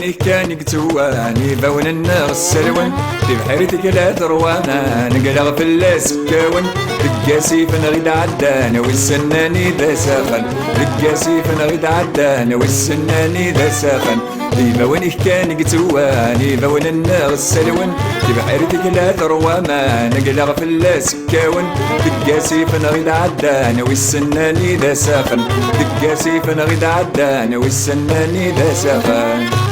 وني كان يقتواني بون النار السلون في بحيرتك لا ثروانا نقلغ في السكاون رقاسي فنغيد عدانا والسناني ذا ساخن رقاسي فنغيد عدانا والسناني ذا ساخن ديما وين كان قتواني بون النار السلون في بحيرتك لا ثروانا نقلغ في السكاون رقاسي فنغيد عدانا والسناني ذا ساخن رقاسي فنغيد عدانا والسناني ذا ساخن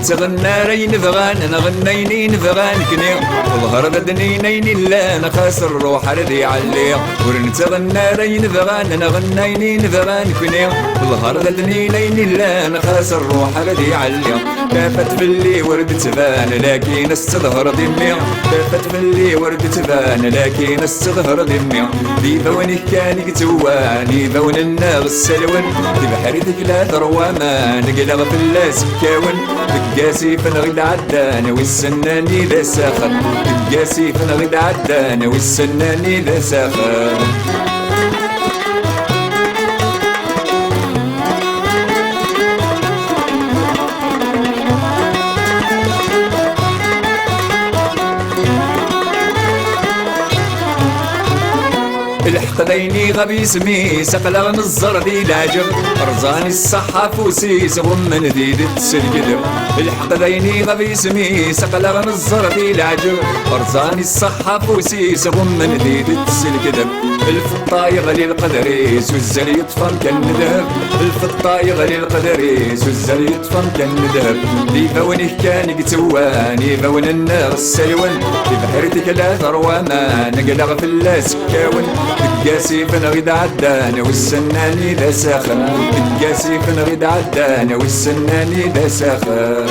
نتغنى رين فغان انا غنيني نفغان كني والظهر بدنينين الا انا خاسر روح ردي علي ونتغنى رين فغان انا غنيني نفغان كني والظهر بدنينين الا انا خاسر روح ردي علي كافت في اللي ورد تبان لكن استظهر دمي كافت في اللي ورد تبان لكن استظهر دمي ديما وين كان يقتواني بون النار السلون في بحريتك لا ثرواما نقلغ في السكاون رقاسي فنغيد عدانا والسناني ذا ساخن رقاسي فنغيد عدانا والسناني ذا ساخن الحقديني غبي سمي سقلغ نزر دي العجب رزاني الصحة فوسيس غمن ديد السلقدم الحقديني غبي سمي سقلغ نزر دي العجب رزاني الصحة فوسيس غمن ديد السلقدم الفطا يغلي القدريس والزل يطفن كان ذهب الفطا يغلي القدريس والزل يطفن كان ذهب ديما وين كان يقتواني بون النار السلون في بحيرتك لا ثرواما نقلغ في السكاون رقاسي فنغيد عدانا والسناني ذا ساخن رقاسي فنغيد عدانا والسناني ذا ساخن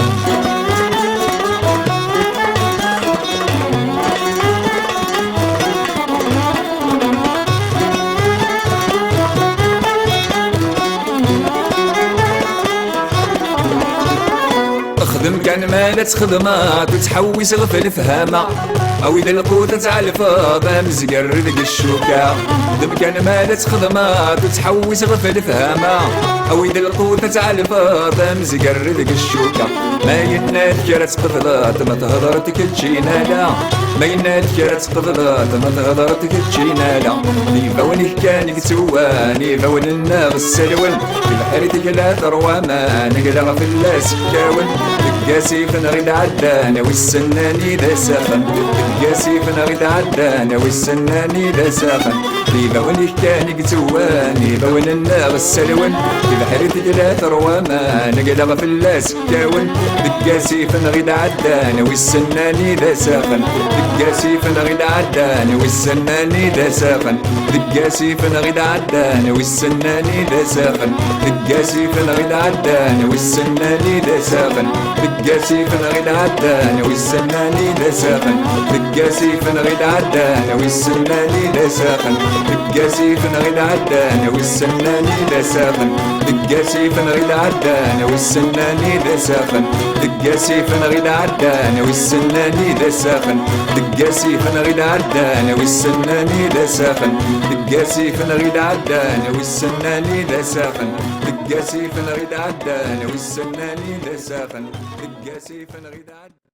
خدم كان مالت خدمات وتحوس غفل فهامة او اذا القوت تاع الفاضة مزقر ذق الشوكة خدم كان مالت خدمات وتحوس غفل فهامة او اذا القوت تاع الفاضة مزقر ذق الشوكة ما ينال كرات قفلات ما تهضرتك تجينا لا ما ينال كرات قفلات ما تهضرتك تجينا لا ديما وين كان يقتواني بون النار السلون في بحيرتك لا ثرواما نقلغ في السكاون رقاسي فنغيد عدانا والسناني ذا ساخن رقاسي فنغيد عدانا والسناني ذا ساخن ديما وين كان يقتواني بون النار السلون في بحيرتك لا ثرواما نقلغ في السكاون رقاسي فنغيد عدانا والسناني ذا ساخن رقاسي فنغيد عدانا والسناني ذا ساخن رقاسي فنغيد عدانا والسناني ذا ساخن رقاسي فنغيد عدانا والسناني ذا ساخن رقاسي فنغيد عدانا والسناني ذا ساخن رقاسي فنغيد عدانا والسناني ذا ساخن رقاسي فنغيد عدانا والسناني ذا ساخن رقاسي فنغيد عدانا والسناني ذا ساخن رقاسي فنغيد عدانا والسناني ذا ساخن رقاسي فنغيد عدانا والسناني ذا ساخن رقاسي فنغيد عدانا والسناني ذا ساخن رقاسي فنغيد عدانا والسناني ذا ساخن رقاسي فنغيد عدانا